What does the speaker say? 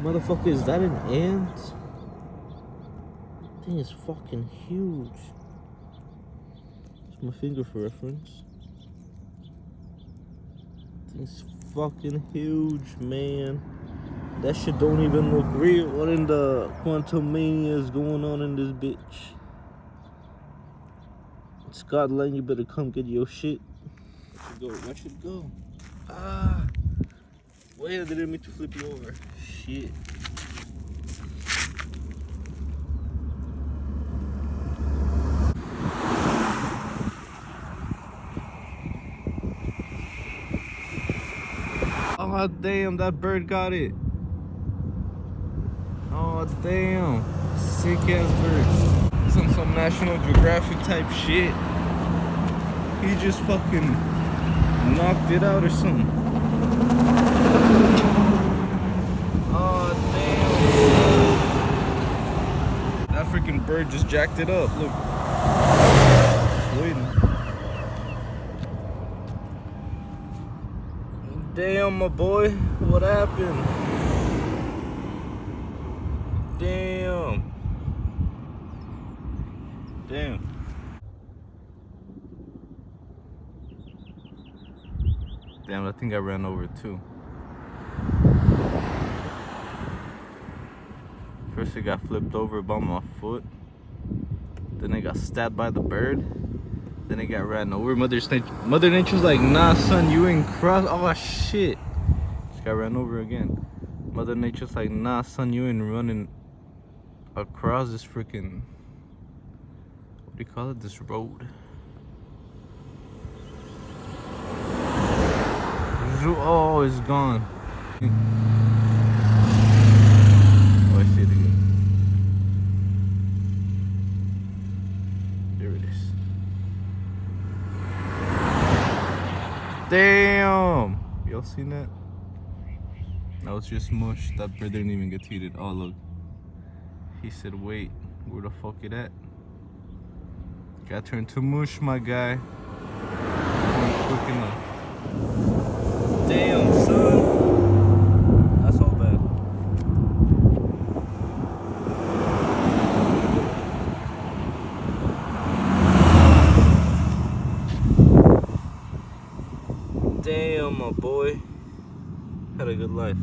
Motherfucker, is that an ant? Thing is fucking huge. It's my finger for reference. Thing's fucking huge, man. That shit don't even look real. What in the quantum mania is going on in this bitch? Scotland, you better come get your shit. Where should it go? Ah! Wait, I didn't mean to flip you over. Shit. Oh damn, that bird got it. Oh damn, sick ass bird. Some National Geographic type shit. He just fucking knocked it out or something. Oh damn. That freaking bird just jacked it up. Look. It's waiting. Damn, my boy, what happened? Damn. Damn. Damn, I think I ran over too. First it got flipped over by my foot. Then it got stabbed by the bird. Then it got ran over. Mother Nature's like, nah son, you ain't cross. Oh shit. Just got ran over again. Mother Nature's like, nah son, you ain't running across this freaking, what do you call it, this road. Oh, it's gone. Oh, I see it again. There it is. Damn! Y'all seen that? That was just mush. That bird didn't even get heated. Oh, look. He said, wait, where the fuck it at? Got turned to mush, my guy. Quick enough. Damn, son. That's all bad. Damn, my boy. Had a good life.